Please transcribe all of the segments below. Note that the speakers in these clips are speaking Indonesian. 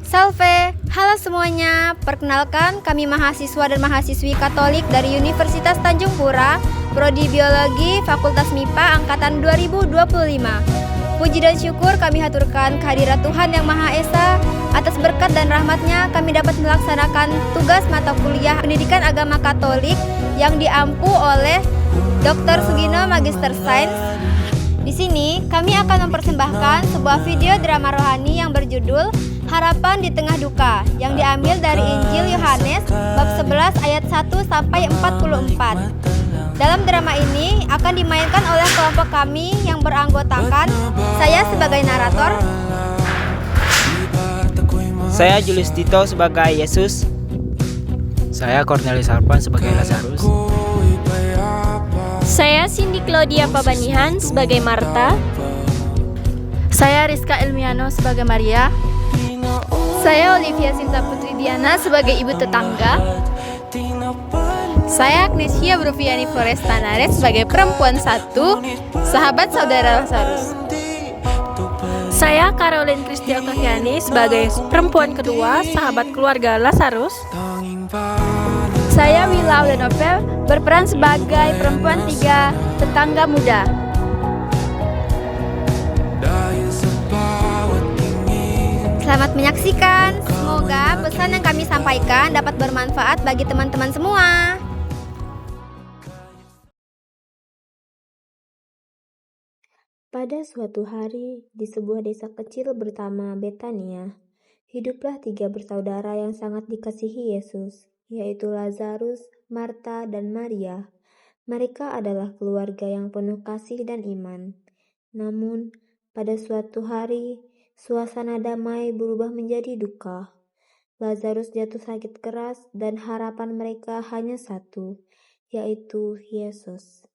Salve, halo semuanya. Perkenalkan, kami mahasiswa dan mahasiswi Katolik dari Universitas Tanjung Pura, Prodi Biologi, Fakultas MIPA Angkatan 2025. Puji dan syukur kami haturkan kehadirat Tuhan Yang Maha Esa. Atas berkat dan rahmat-Nya kami dapat melaksanakan tugas mata kuliah Pendidikan Agama Katolik yang diampu oleh Dr. Sugino Magister Sains. Di sini kami akan mempersembahkan sebuah video drama rohani yang berjudul Harapan di Tengah Duka yang diambil dari Injil Yohanes bab 11 ayat 1 sampai 44. Dalam drama ini akan dimainkan oleh kelompok kami yang beranggotakan saya sebagai narator, saya Julius Tito sebagai Yesus, saya Cornelis Harpan sebagai Lazarus, saya Cindy Claudia Pabanihan sebagai Marta, saya Rizka Elmiano sebagai Maria, saya Olivia Sinta Putri Diana sebagai ibu tetangga. Saya Agnesia Bruviani Foresta Nares sebagai perempuan satu, sahabat saudara Lazarus. saya Caroline Kristia Okahiani sebagai perempuan kedua, sahabat keluarga Lazarus. Saya Willa Audenovel berperan sebagai perempuan tiga, tetangga muda. Selamat menyaksikan. Semoga pesan yang kami sampaikan dapat bermanfaat bagi teman-teman semua. Pada suatu hari, di sebuah desa kecil bernama Betania, hiduplah tiga bersaudara yang sangat dikasihi Yesus, yaitu Lazarus, Marta, dan Maria. Mereka adalah keluarga yang penuh kasih dan iman. Namun, pada suatu hari, suasana damai berubah menjadi duka. Lazarus jatuh sakit keras dan harapan mereka hanya satu, yaitu Yesus.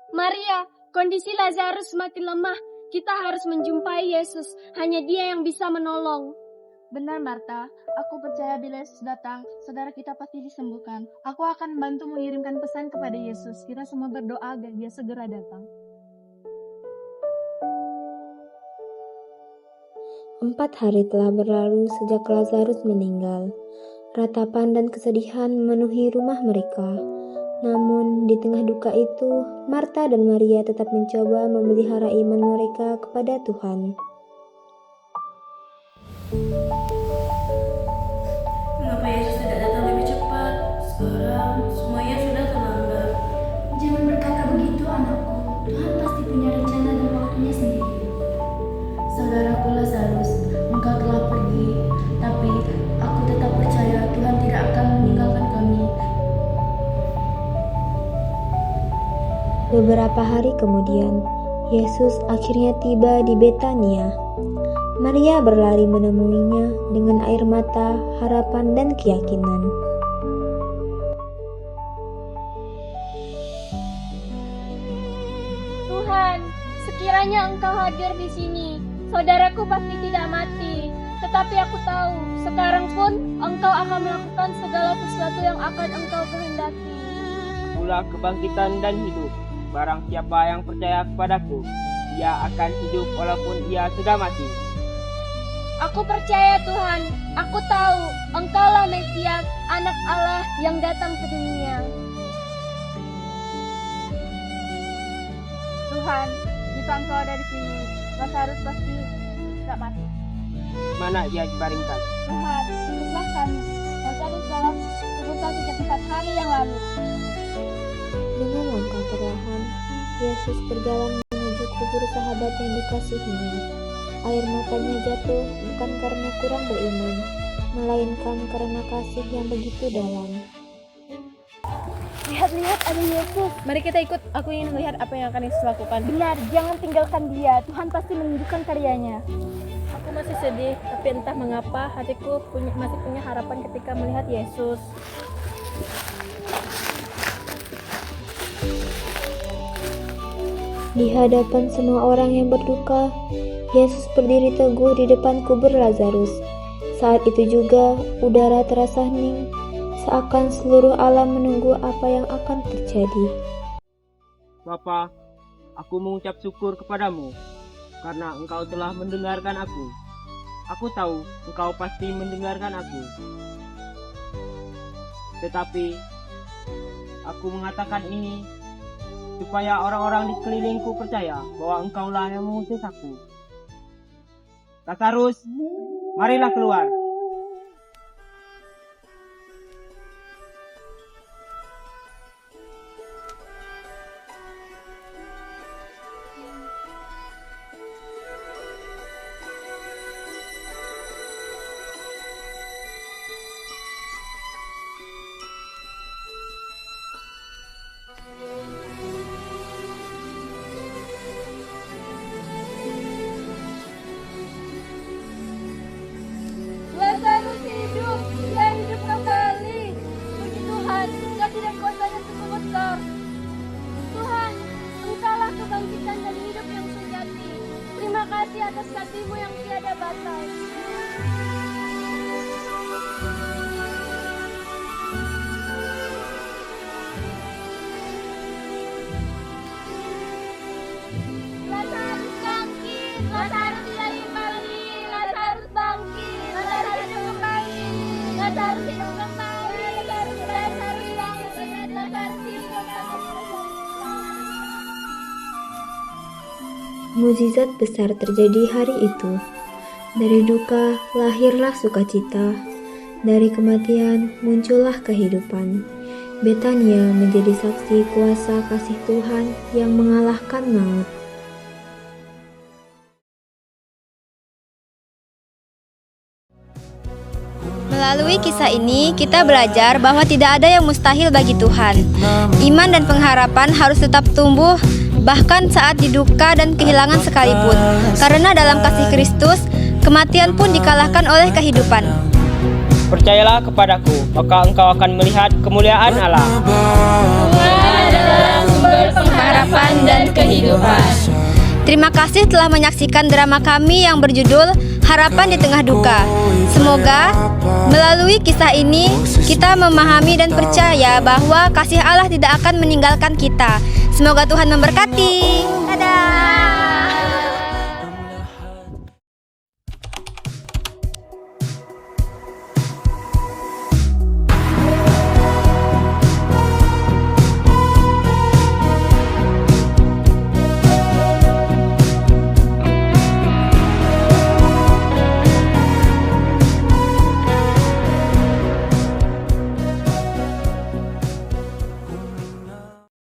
Maria, kondisi Lazarus semakin lemah. Kita harus menjumpai Yesus. Hanya Dia yang bisa menolong. Benar Marta, aku percaya bila Yesus datang, saudara kita pasti disembuhkan. Aku akan membantu mengirimkan pesan kepada Yesus. Kita semua berdoa agar Dia segera datang. 4 hari telah berlalu sejak Lazarus meninggal. Ratapan dan kesedihan memenuhi rumah mereka. Namun, di tengah duka itu, Marta dan Maria tetap mencoba memelihara iman mereka kepada Tuhan. Mengapa Yesus tidak datang lebih cepat? Sekarang semuanya sudah terlambat. Jangan berkata begitu, anakku. Tuhan pasti punya rencana dan waktunya sendiri. Saudaraku Lazarus, engkau telah pergi, tapi aku tetap percaya Tuhan tidak akan meninggalkan kami. Beberapa hari kemudian, Yesus akhirnya tiba di Betania. Maria berlari menemuinya dengan air mata, harapan, dan keyakinan. Tuhan, sekiranya Engkau hadir di sini, saudaraku pasti tidak mati. Tetapi aku tahu, sekarang pun Engkau akan melakukan segala sesuatu yang akan Engkau kehendaki. Akulah kebangkitan dan hidup. Barang siapa yang percaya kepadaku, ia akan hidup walaupun ia sudah mati. Aku percaya Tuhan, aku tahu Engkaulah Mesias, Anak Allah yang datang ke dunia. Tuhan, jika Engkau ada di sini, Lazarus pasti tidak mati. Mana ia dibaringkan? Tuhan, ikutlah kami. Lazarus dalam kebutuhan sejak 4 hari yang lalu. Dengan langkah perlahan, Yesus berjalan menuju kubur sahabat yang dikasihinya. Air matanya jatuh bukan karena kurang beriman, melainkan karena kasih yang begitu dalam. Lihat-lihat, ada Yesus. Mari kita ikut, aku ingin melihat apa yang akan Yesus lakukan. Benar, jangan tinggalkan Dia. Tuhan pasti menunjukkan karyanya. Aku masih sedih, tapi entah mengapa hatiku masih punya harapan ketika melihat Yesus. Di hadapan semua orang yang berduka, Yesus berdiri teguh di depan kubur Lazarus. Saat itu juga, udara terasa hening, seakan seluruh alam menunggu apa yang akan terjadi. Bapa, aku Aku mengucap syukur kepadamu, karena engkau telah mendengarkan aku. Aku tahu engkau pasti mendengarkan aku. Tetapi aku mengatakan ini supaya orang-orang di sekelilingku percaya bahwa engkaulah yang mengutus aku. Lazarus, marilah keluar. Lazarus hidup, dia hidup kembali. Puji Tuhan, kaki dan kuasanya sungguh besar. Tuhan, engkaulah kebangkitan dan hidup yang sejati. Terima kasih atas kasih-Mu yang tiada batas. Lazarus bangkit, Lazarus tidak kembali, Lazarus bangkit, Lazarus hidup kembali, Lazarus hidup kembali, Lazarus bangkit, Lazarus hidup kembali. Mukjizat besar terjadi hari itu. Dari duka lahirlah sukacita, dari kematian muncullah kehidupan. Betania menjadi saksi kuasa kasih Tuhan yang mengalahkan maut. Melalui kisah ini, kita belajar bahwa tidak ada yang mustahil bagi Tuhan. Iman dan pengharapan harus tetap tumbuh, bahkan saat diduka dan kehilangan sekalipun. Karena dalam kasih Kristus, kematian pun dikalahkan oleh kehidupan. Percayalah kepadaku, maka engkau akan melihat kemuliaan Allah. Tuhan adalah sumber pengharapan dan kehidupan. Terima kasih telah menyaksikan drama kami yang berjudul Harapan di Tengah Duka. Semoga melalui kisah ini kita memahami dan percaya bahwa kasih Allah tidak akan meninggalkan kita. Semoga Tuhan memberkati.